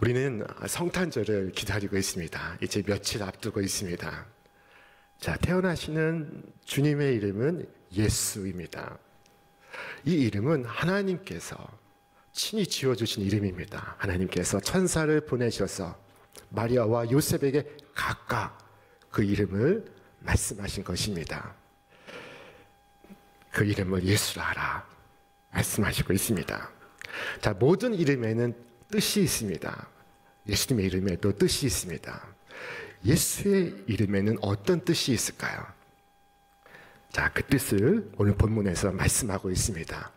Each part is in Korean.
우리는 성탄절을 기다리고 있습니다. 이제 며칠 앞두고 있습니다. 자, 태어나시는 주님의 이름은 예수입니다. 이 이름은 하나님께서 친히 지어주신 이름입니다. 하나님께서 천사를 보내셔서 마리아와 요셉에게 각각 그 이름을 말씀하신 것입니다. 그 이름을 예수라 하라 말씀하시고 있습니다. 자, 모든 이름에는 뜻이 있습니다. 예수님의 이름에도 뜻이 있습니다. 예수의 이름에는 어떤 뜻이 있을까요? 자, 그 뜻을 오늘 본문에서 말씀하고 있습니다.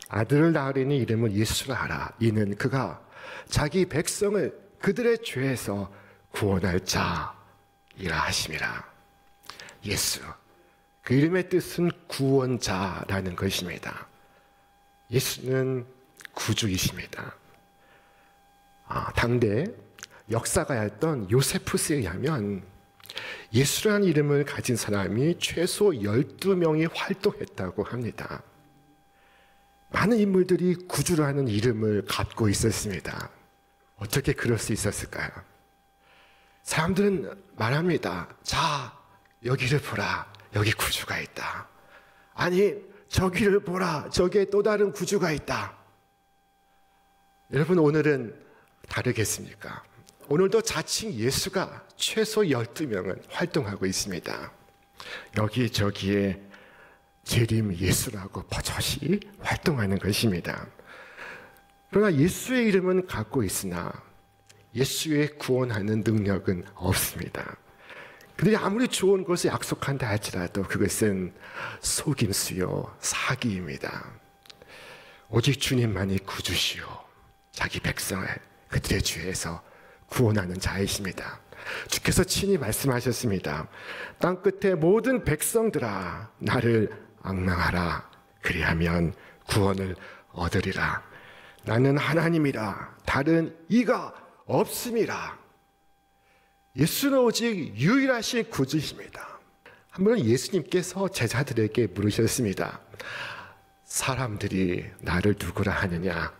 아들을 낳으리니 이름을 예수라 하라. 이는 그가 자기 백성을 그들의 죄에서 구원할 자이라 하심이라. 예수, 그 이름의 뜻은 구원자라는 것입니다. 예수는 구주이십니다. 당대 역사가였던 요세푸스에 의하면 예수라는 이름을 가진 사람이 최소 12명이 활동했다고 합니다. 많은 인물들이 구주라는 이름을 갖고 있었습니다. 어떻게 그럴 수 있었을까요? 사람들은 말합니다. 자, 여기를 보라. 여기 구주가 있다. 아니, 저기를 보라. 저기에 또 다른 구주가 있다. 여러분, 오늘은 다르겠습니까? 오늘도 자칭 예수가 최소 12명은 활동하고 있습니다. 여기저기에 재림 예수라고 버젓이 활동하는 것입니다. 그러나 예수의 이름은 갖고 있으나 예수의 구원하는 능력은 없습니다. 그들이 아무리 좋은 것을 약속한다 할지라도 그것은 속임수요 사기입니다. 오직 주님만이 구주시오 자기 백성을 그들의 죄에서 구원하는 자이십니다. 주께서 친히 말씀하셨습니다. 땅끝의 모든 백성들아 나를 앙망하라. 그리하면 구원을 얻으리라. 나는 하나님이라 다른 이가 없음이라. 예수는 오직 유일하신 구주십니다. 한 번은 예수님께서 제자들에게 물으셨습니다. 사람들이 나를 누구라 하느냐?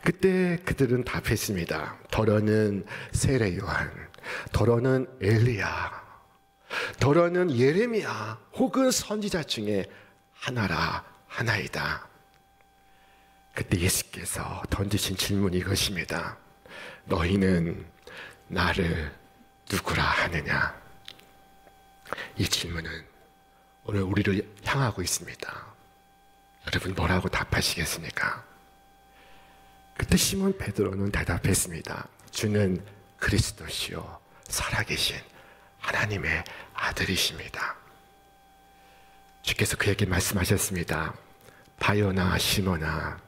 그때 그들은 답했습니다. 더러는 세례 요한, 더러는 엘리야, 더러는 예레미야 혹은 선지자 중에 하나이다. 그때 예수께서 던지신 질문이 이것입니다. 너희는 나를 누구라 하느냐? 이 질문은 오늘 우리를 향하고 있습니다. 여러분 뭐라고 답하시겠습니까? 그때 시몬 베드로는 대답했습니다. 주는 그리스도시요 살아계신 하나님의 아들이십니다. 주께서 그에게 말씀하셨습니다. 바요나 시몬아,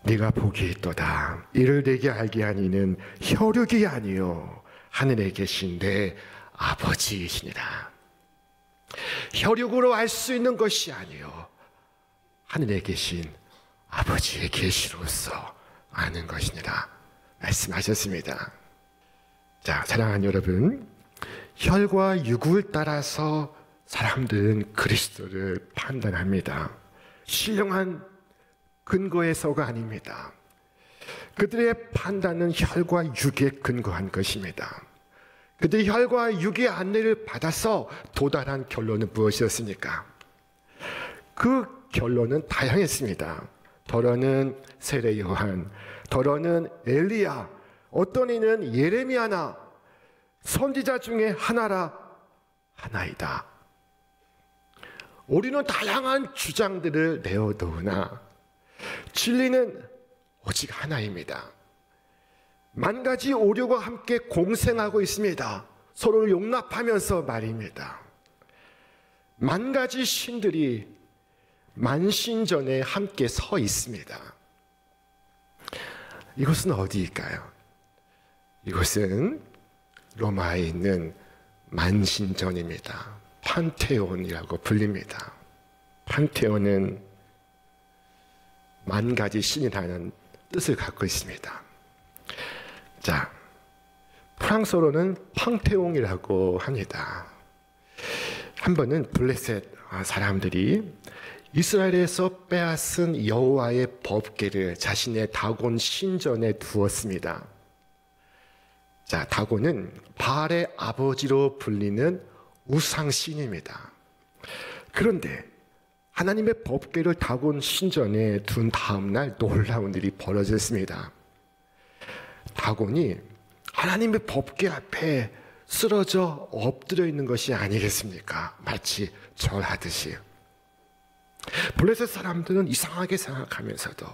네가 복이 있도다. 이를 내게 알게 한 이는 혈육이 아니요 하늘에 계신 내 아버지이시니라. 혈육으로 알 수 있는 것이 아니요 하늘에 계신 아버지의 계시로서 아는 것이니라 말씀하셨습니다. 자, 사랑하는 여러분, 혈과 육을 따라서 사람들은 그리스도를 판단합니다. 신령한 근거에서가 아닙니다. 그들의 판단은 혈과 육에 근거한 것입니다. 그들이 혈과 육의 안내를 받아서 도달한 결론은 무엇이었습니까? 그 결론은 다양했습니다. 더러는 세례 요한, 더러는 엘리야, 어떤 이는 예레미야나 선지자 중에 하나이다. 우리는 다양한 주장들을 내어놓으나 진리는 오직 하나입니다. 만 가지 오류와 함께 공생하고 있습니다. 서로를 용납하면서 말입니다. 만 가지 신들이 만신전에 함께 서 있습니다. 이곳은 어디일까요? 이곳은 로마에 있는 만신전입니다. 판테온이라고 불립니다. 판테온은 만 가지 신이라는 뜻을 갖고 있습니다. 자, 프랑스어로는 팡테옹이라고 합니다. 한 번은 블레셋 사람들이 이스라엘에서 빼앗은 여호와의 법궤를 자신의 다곤 신전에 두었습니다. 자, 다곤은 바알의 아버지로 불리는 우상신입니다. 그런데 하나님의 법궤를 다곤 신전에 둔 다음 날 놀라운 일이 벌어졌습니다. 다곤이 하나님의 법궤 앞에 쓰러져 엎드려 있는 것이 아니겠습니까? 마치 절하듯이. 블레셋 사람들은 이상하게 생각하면서도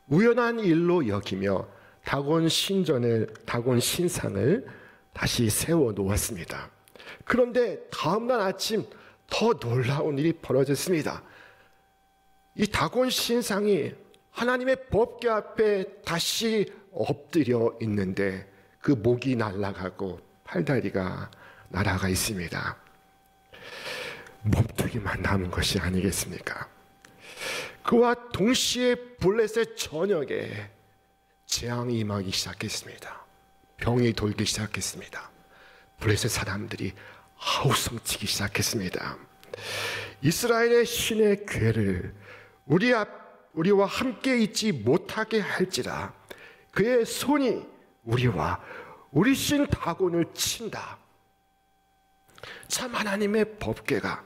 우연한 일로 여기며 다곤 신상을 다시 세워 놓았습니다. 그런데 다음날 아침 더 놀라운 일이 벌어졌습니다. 이 다곤 신상이 하나님의 법궤 앞에 다시 엎드려 있는데 그 목이 날아가고 팔다리가 날아가 있습니다. 몸뚱이만 남은 것이 아니겠습니까? 그와 동시에 블레셋 전역에 재앙이 임하기 시작했습니다. 병이 돌기 시작했습니다. 블레셋 사람들이 하우성치기 시작했습니다. 이스라엘의 신의 궤를 우리와 함께 있지 못하게 할지라 그의 손이 우리와 우리 신 다곤을 친다. 참 하나님의 법궤가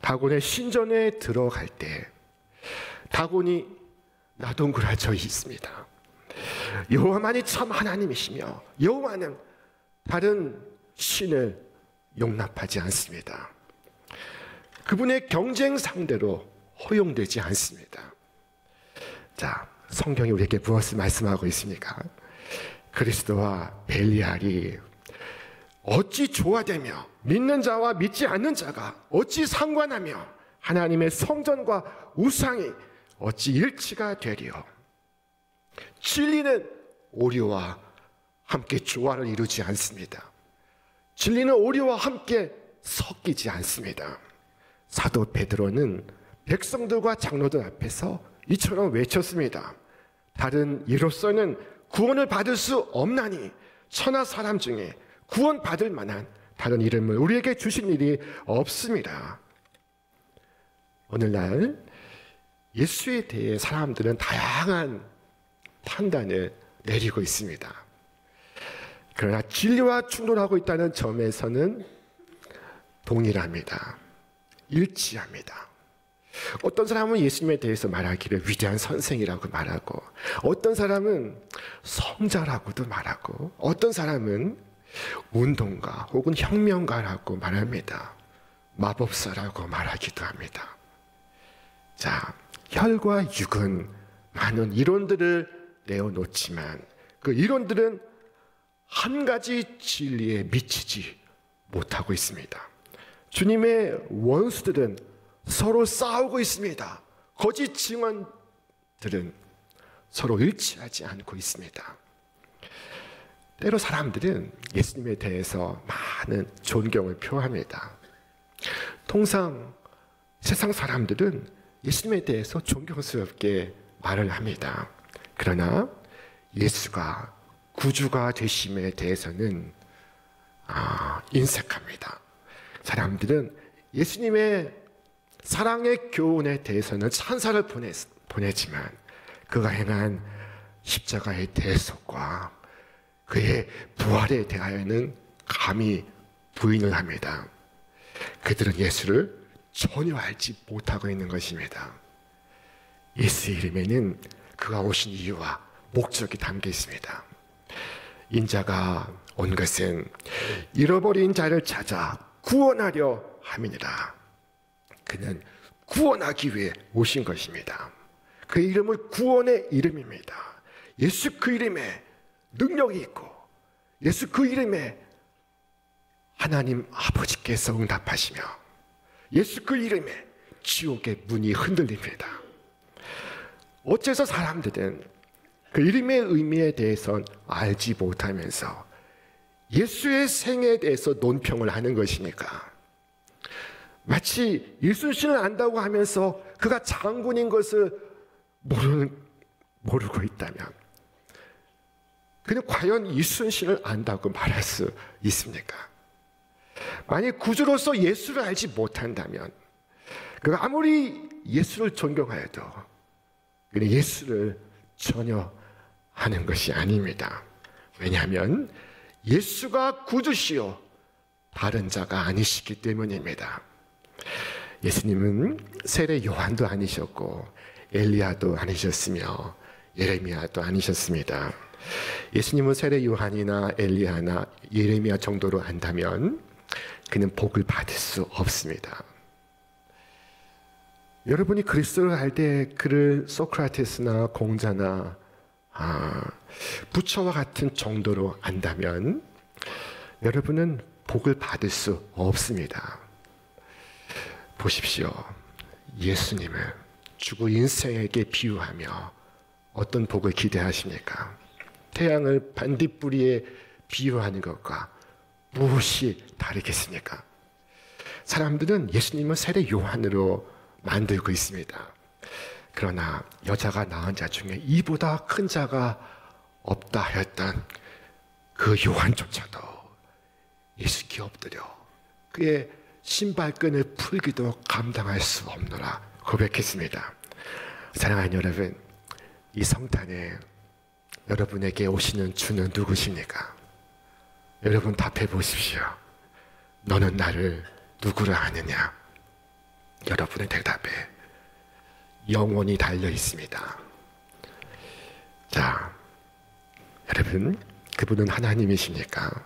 다곤의 신전에 들어갈 때 다곤이 나동그라져 있습니다. 여호와만이 참 하나님이시며 여호와는 다른 신을 용납하지 않습니다. 그분의 경쟁 상대로 허용되지 않습니다. 자, 성경이 우리에게 무엇을 말씀하고 있습니까? 그리스도와 벨리알이 어찌 조화되며 믿는 자와 믿지 않는 자가 어찌 상관하며 하나님의 성전과 우상이 어찌 일치가 되리요. 진리는 오류와 함께 조화를 이루지 않습니다. 진리는 오류와 함께 섞이지 않습니다. 사도 베드로는 백성들과 장로들 앞에서 이처럼 외쳤습니다. 다른 이로서는 구원을 받을 수 없나니 천하 사람 중에 구원받을 만한 다른 이름을 우리에게 주신 일이 없습니다. 오늘날 예수에 대해 사람들은 다양한 판단을 내리고 있습니다. 그러나 진리와 충돌하고 있다는 점에서는 동일합니다. 일치합니다. 어떤 사람은 예수님에 대해서 말하기를 위대한 선생이라고 말하고, 어떤 사람은 성자라고도 말하고, 어떤 사람은 운동가 혹은 혁명가라고 말합니다. 마법사라고 말하기도 합니다. 자, 혈과 육은 많은 이론들을 내어놓지만 그 이론들은 한 가지 진리에 미치지 못하고 있습니다. 주님의 원수들은 서로 싸우고 있습니다. 거짓 증언들은 서로 일치하지 않고 있습니다. 때로 사람들은 예수님에 대해서 많은 존경을 표합니다. 통상 세상 사람들은 예수님에 대해서 존경스럽게 말을 합니다. 그러나 예수가 구주가 되심에 대해서는 인색합니다. 사람들은 예수님의 사랑의 교훈에 대해서는 찬사를 보내지만 그가 행한 십자가의 대속과 그의 부활에 대하여는 감히 부인을 합니다. 그들은 예수를 전혀 알지 못하고 있는 것입니다. 예수의 이름에는 그가 오신 이유와 목적이 담겨 있습니다. 인자가 온 것은 잃어버린 자를 찾아 구원하려 함이니라. 그는 구원하기 위해 오신 것입니다. 그 이름은 구원의 이름입니다. 예수 그 이름에 능력이 있고, 예수 그 이름에 하나님 아버지께서 응답하시며, 예수 그 이름에 지옥의 문이 흔들립니다. 어째서 사람들은 그 이름의 의미에 대해서는 알지 못하면서 예수의 생애에 대해서 논평을 하는 것입니까? 마치 이순신을 안다고 하면서 그가 장군인 것을 모르고 있다면 그는 과연 이순신을 안다고 말할 수 있습니까? 만약 구주로서 예수를 알지 못한다면 그가 아무리 예수를 존경하여도 그는 예수를 전혀 하는 것이 아닙니다. 왜냐하면 예수가 구주시요 다른 자가 아니시기 때문입니다. 예수님은 세례 요한도 아니셨고 엘리야도 아니셨으며 예레미야도 아니셨습니다. 예수님은 세례 요한이나 엘리야나 예레미야 정도로 안다면 그는 복을 받을 수 없습니다. 여러분이 그리스도를 알 때 그를 소크라테스나 공자나 부처와 같은 정도로 안다면 여러분은 복을 받을 수 없습니다. 보십시오. 예수님을 주고 인생에게 비유하며 어떤 복을 기대하십니까? 태양을 반딧불이에 비유하는 것과 무엇이 다르겠습니까? 사람들은 예수님을 세례 요한으로 만들고 있습니다. 그러나 여자가 낳은 자 중에 이보다 큰 자가 없다 하였던 그 요한조차도 예수께 엎드려 그의 신발끈을 풀기도 감당할 수 없노라 고백했습니다. 사랑하는 여러분, 이 성탄에 여러분에게 오시는 주는 누구십니까? 여러분 답해 보십시오. 너는 나를 누구라 하느냐? 여러분의 대답에 영원히 달려 있습니다. 자, 여러분, 그분은 하나님이시니까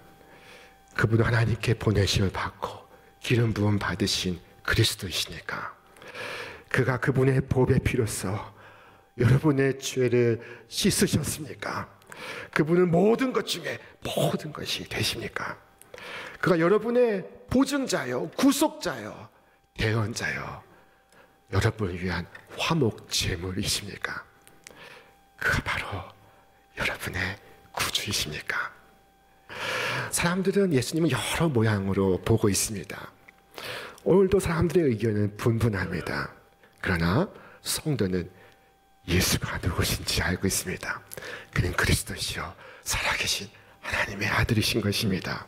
그분은 하나님께 보내심을 받고 기름 부음 받으신 그리스도이시니까 그가 그분의 보배 피로써 여러분의 죄를 씻으셨습니까? 그분은 모든 것 중에 모든 것이 되십니까? 그가 여러분의 보증자요, 구속자요, 대언자요, 여러분을 위한 화목 제물이십니까? 그가 바로 여러분의 구주이십니까? 사람들은 예수님을 여러 모양으로 보고 있습니다. 오늘도 사람들의 의견은 분분합니다. 그러나 성도는 예수가 누구신지 알고 있습니다. 그는 그리스도시요 살아계신 하나님의 아들이신 것입니다.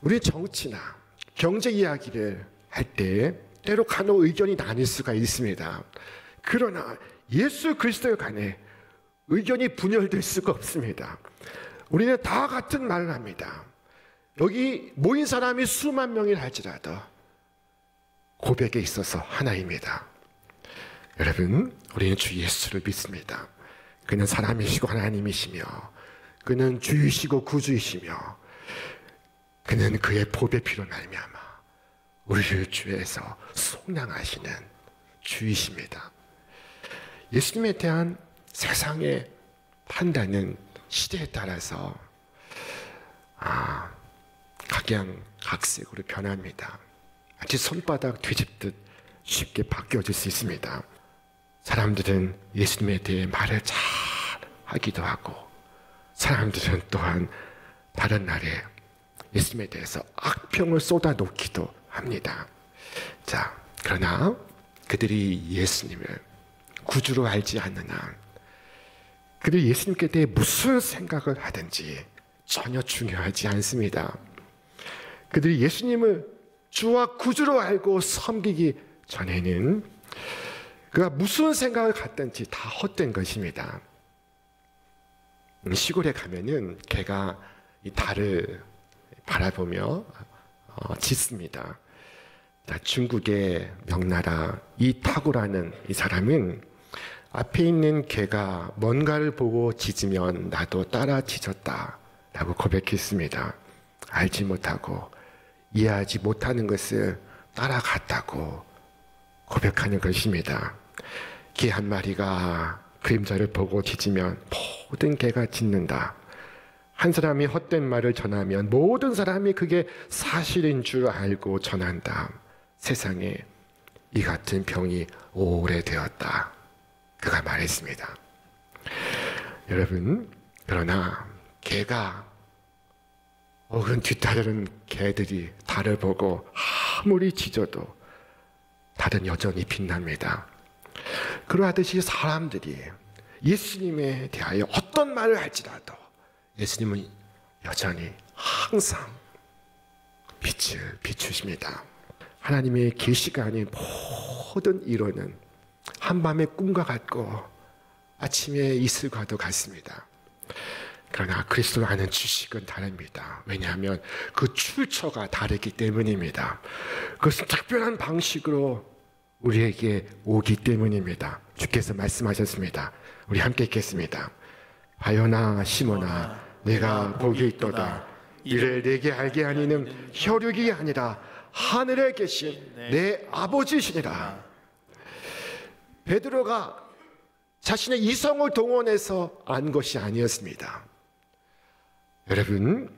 우리 정치나 경제 이야기를 할 때 때로 간혹 의견이 나뉠 수가 있습니다. 그러나 예수 그리스도에 관해 의견이 분열될 수가 없습니다. 우리는 다 같은 말을 합니다. 여기 모인 사람이 수만 명이라 할지라도 고백에 있어서 하나입니다. 여러분, 우리는 주 예수를 믿습니다. 그는 사람이시고 하나님이시며 그는 주이시고 구주이시며 그는 그의 보배 피로 말미암아 우리를 죄에서 속량하시는 주이십니다. 예수님에 대한 세상의 판단은 시대에 따라서 각양각색으로 변합니다. 마치 손바닥 뒤집듯 쉽게 바뀌어질 수 있습니다. 사람들은 예수님에 대해 말을 잘 하기도 하고 사람들은 또한 다른 날에 예수님에 대해서 악평을 쏟아놓기도 합니다. 자, 그러나 그들이 예수님을 구주로 알지 않는 한 그들이 예수님께 대해 무슨 생각을 하든지 전혀 중요하지 않습니다. 그들이 예수님을 주와 구주로 알고 섬기기 전에는 그가 무슨 생각을 갖든지 다 헛된 것입니다. 시골에 가면은 개가 이 달을 바라보며 짖습니다. 중국의 명나라 이타구라는 이 사람은 앞에 있는 개가 뭔가를 보고 짖으면 나도 따라 짖었다라고 고백했습니다. 알지 못하고 이해하지 못하는 것을 따라갔다고 고백하는 것입니다. 개 한 마리가 그림자를 보고 짖으면 모든 개가 짖는다. 한 사람이 헛된 말을 전하면 모든 사람이 그게 사실인 줄 알고 전한다. 세상에 이 같은 병이 오래되었다. 그가 말했습니다. 여러분, 그러나 개가 혹은 뒤따르는 개들이 달을 보고 아무리 짖어도 달은 여전히 빛납니다. 그러하듯이 사람들이 예수님에 대하여 어떤 말을 할지라도 예수님은 여전히 항상 빛을 비추십니다. 하나님의 계시가 아닌 모든 이론은 한밤의 꿈과 같고 아침의 이슬과도 같습니다. 그러나 그리스도를 아는 지식은 다릅니다. 왜냐하면 그 출처가 다르기 때문입니다. 그것은 특별한 방식으로 우리에게 오기 때문입니다. 주께서 말씀하셨습니다. 우리 함께 읽겠습니다. 바요나 시몬아 내가 복이 있도다. 이를 내게 알게 하는 이는 혈육이 아니라 하늘에 계신 내 아버지시니라. 베드로가 자신의 이성을 동원해서 안 것이 아니었습니다. 여러분,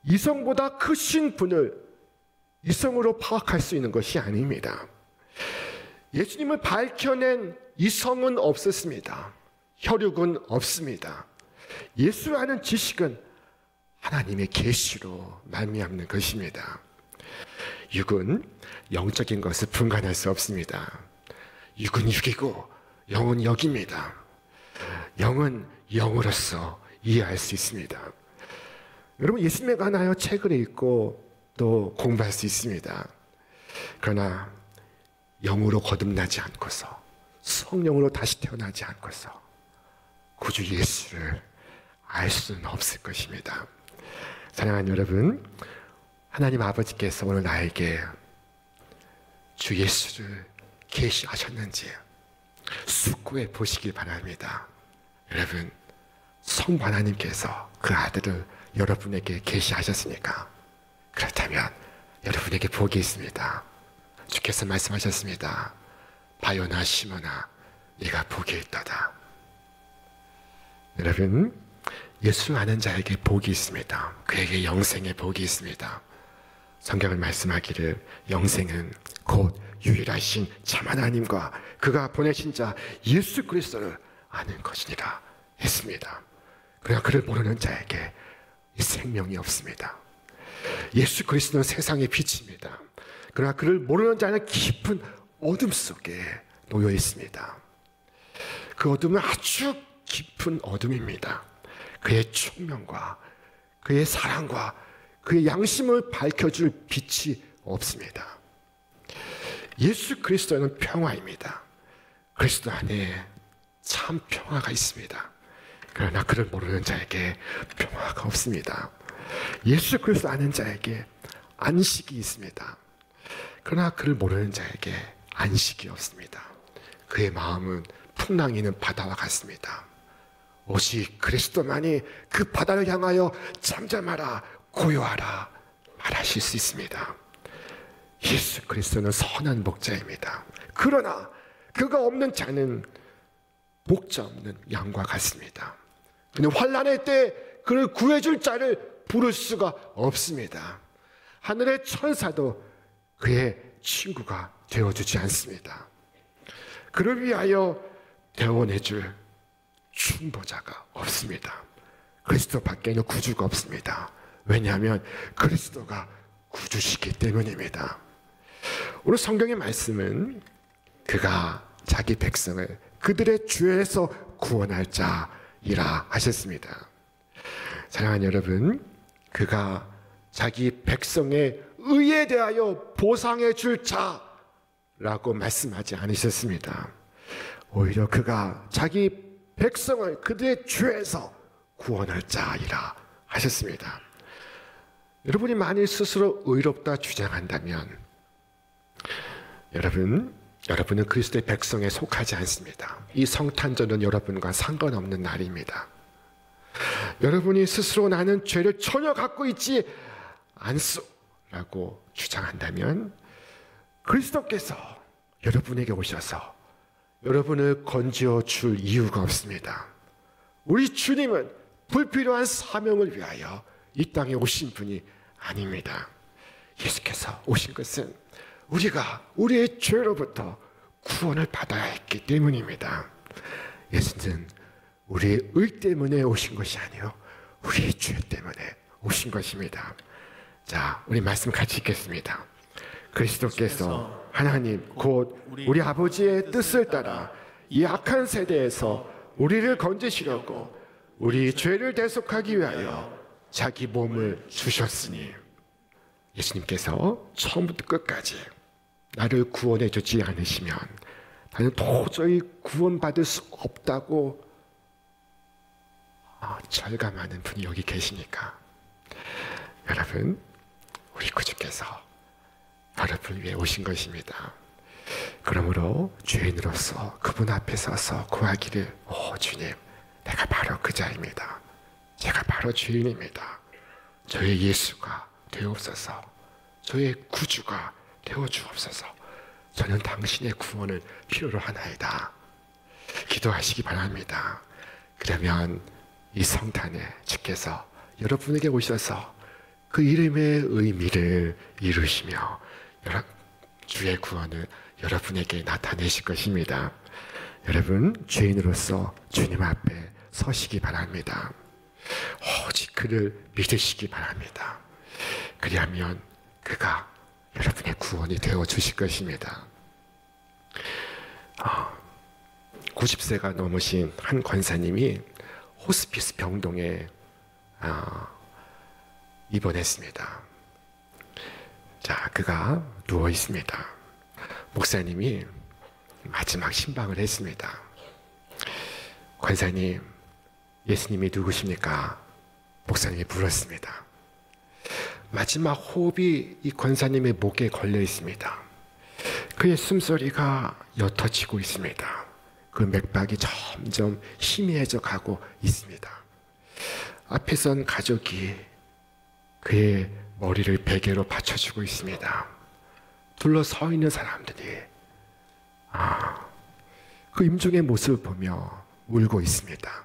이성보다 크신 분을 이성으로 파악할 수 있는 것이 아닙니다. 예수님을 밝혀낸 이성은 없었습니다. 혈육은 없습니다. 예수를 아는 지식은 하나님의 계시로 말미암는 것입니다. 육은 영적인 것을 분간할 수 없습니다. 육은 육이고 영은 영입니다. 영은 영으로서 이해할 수 있습니다. 여러분, 예수님에 관하여 책을 읽고 또 공부할 수 있습니다. 그러나 영으로 거듭나지 않고서 성령으로 다시 태어나지 않고서 구주 예수를 알 수는 없을 것입니다. 사랑하는 여러분, 하나님 아버지께서 오늘 나에게 주 예수를 계시하셨는지 숙고해 보시길 바랍니다. 여러분, 성부 하나님께서 그 아들을 여러분에게 계시하셨으니까 그렇다면 여러분에게 복이 있습니다. 주께서 말씀하셨습니다. 바요나 시몬아 네가 복이 있도다. 여러분, 예수 아는 자에게 복이 있습니다. 그에게 영생의 복이 있습니다. 성경을 말씀하기를 영생은 곧 유일하신 참 하나님과 그가 보내신 자 예수 그리스도를 아는 것이니라 했습니다. 그러나 그를 모르는 자에게 생명이 없습니다. 예수 그리스도는 세상의 빛입니다. 그러나 그를 모르는 자는 깊은 어둠 속에 놓여 있습니다. 그 어둠은 아주 깊은 어둠입니다. 그의 총명과 그의 사랑과 그의 양심을 밝혀줄 빛이 없습니다. 예수 그리스도는 평화입니다. 그리스도 안에 참 평화가 있습니다. 그러나 그를 모르는 자에게 평화가 없습니다. 예수 그리스도 아는 자에게 안식이 있습니다. 그러나 그를 모르는 자에게 안식이 없습니다. 그의 마음은 풍랑이는 바다와 같습니다. 오직 그리스도만이 그 바다를 향하여 잠잠하라 고요하라 말하실 수 있습니다. 예수 그리스도는 선한 목자입니다. 그러나 그가 없는 자는 목자 없는 양과 같습니다. 그는 환난의 때 그를 구해줄 자를 부를 수가 없습니다. 하늘의 천사도 그의 친구가 되어주지 않습니다. 그를 위하여 대원해줄 중보자가 없습니다. 그리스도 밖에는 구주가 없습니다. 왜냐하면 그리스도가 구주시기 때문입니다. 오늘 성경의 말씀은 그가 자기 백성을 그들의 죄에서 구원할 자이라 하셨습니다. 사랑하는 여러분, 그가 자기 백성의 의에 대하여 보상해 줄 자라고 말씀하지 않으셨습니다. 오히려 그가 자기 백성을 그들의 죄에서 구원할 자이라 하셨습니다. 여러분이 만일 스스로 의롭다 주장한다면 여러분은 그리스도의 백성에 속하지 않습니다. 이 성탄절은 여러분과 상관없는 날입니다. 여러분이 스스로 나는 죄를 전혀 갖고 있지 않소라고 주장한다면 그리스도께서 여러분에게 오셔서 여러분을 건져 줄 이유가 없습니다. 우리 주님은 불필요한 사명을 위하여 이 땅에 오신 분이 아닙니다. 예수께서 오신 것은 우리가 우리의 죄로부터 구원을 받아야 했기 때문입니다. 예수는 우리의 의 때문에 오신 것이 아니요 우리의 죄 때문에 오신 것입니다. 자, 우리 말씀 같이 읽겠습니다. 그리스도께서 하나님 곧 우리 아버지의 뜻을 따라 이 악한 세대에서 우리를 건지시려고 우리 죄를 대속하기 위하여 자기 몸을 주셨으니, 예수님께서 처음부터 끝까지 나를 구원해 주지 않으시면 나는 도저히 구원받을 수 없다고 절감하는 분이 여기 계시니까 여러분, 우리 구주께서 여러분을 위해 오신 것입니다. 그러므로 죄인으로서 그분 앞에 서서 구하기를, 오 주님, 내가 바로 그 자입니다. 제가 바로 죄인입니다. 저의 예수가 되옵소서. 저의 구주가 되어 주옵소서. 저는 당신의 구원을 필요로 하나이다. 기도하시기 바랍니다. 그러면 이 성탄에 주께서 여러분에게 오셔서 그 이름의 의미를 이루시며 주의 구원을 여러분에게 나타내실 것입니다. 여러분, 죄인으로서 주님 앞에 서시기 바랍니다. 오직 그를 믿으시기 바랍니다. 그리하면 그가 여러분의 구원이 되어 주실 것입니다. 90세가 넘으신 한 권사님이 호스피스 병동에 입원했습니다. 자, 그가 누워 있습니다. 목사님이 마지막 신방을 했습니다. 권사님, 예수님이 누구십니까? 목사님이 물었습니다. 마지막 호흡이 이 권사님의 목에 걸려 있습니다. 그의 숨소리가 옅어지고 있습니다. 그 맥박이 점점 희미해져 가고 있습니다. 앞에 선 가족이 그의 머리를 베개로 받쳐주고 있습니다. 둘러서 있는 사람들이 그 임종의 모습을 보며 울고 있습니다.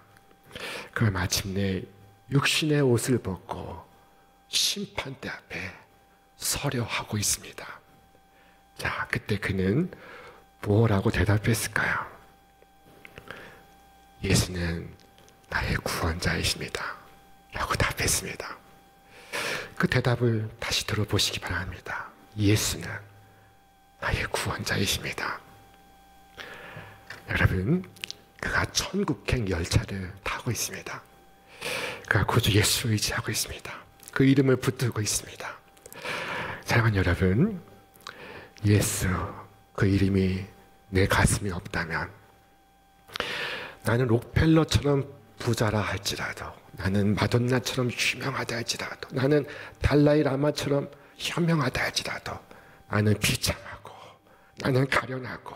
그 마침내 육신의 옷을 벗고 심판대 앞에 서려 하고 있습니다. 자, 그때 그는 뭐라고 대답했을까요? 예수는 나의 구원자이십니다. 라고 답했습니다. 그 대답을 다시 들어보시기 바랍니다. 예수는 나의 구원자이십니다. 여러분, 그가 천국행 열차를 타고 있습니다. 그가 구주 예수를 의지하고 있습니다. 그 이름을 붙들고 있습니다. 사랑하는 여러분, 예수, 그 이름이 내 가슴에 없다면 나는 록펠러처럼 부자라 할지라도, 나는 마돈나처럼 유명하다 할지라도, 나는 달라이 라마처럼 현명하다 할지라도, 나는 비참하고, 나는 가련하고,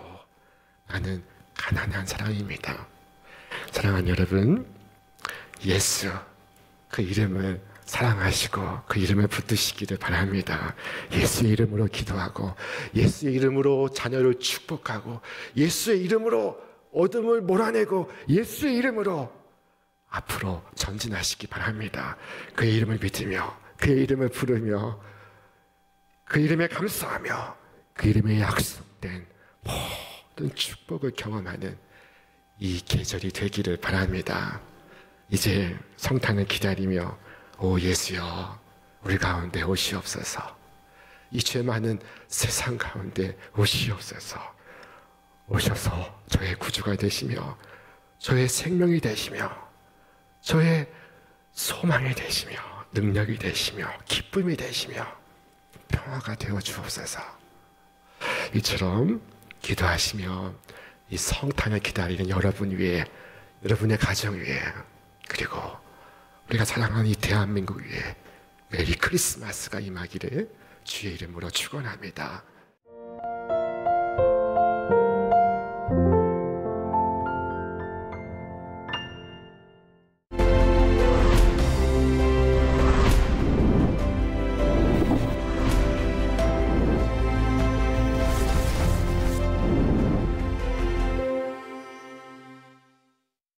나는 가난한 사람입니다. 사랑하는 여러분, 예수, 그 이름을 사랑하시고 그 이름을 붙드시기를 바랍니다. 예수의 이름으로 기도하고, 예수의 이름으로 자녀를 축복하고, 예수의 이름으로 어둠을 몰아내고, 예수의 이름으로 앞으로 전진하시기 바랍니다. 그의 이름을 믿으며, 그의 이름을 부르며, 그 이름에 감사하며, 그 이름에 약속된 모든 축복을 경험하는 이 계절이 되기를 바랍니다. 이제 성탄을 기다리며, 오 예수여, 우리 가운데 오시옵소서. 이 죄 많은 세상 가운데 오시옵소서. 오셔서 저의 구주가 되시며, 저의 생명이 되시며, 저의 소망이 되시며, 능력이 되시며, 기쁨이 되시며, 평화가 되어 주옵소서. 이처럼 기도하시며 이 성탄을 기다리는 여러분 위에, 여러분의 가정 위에, 그리고 우리가 사랑하는 이 대한민국 위에 메리 크리스마스가 임하기를 주의 이름으로 축원합니다.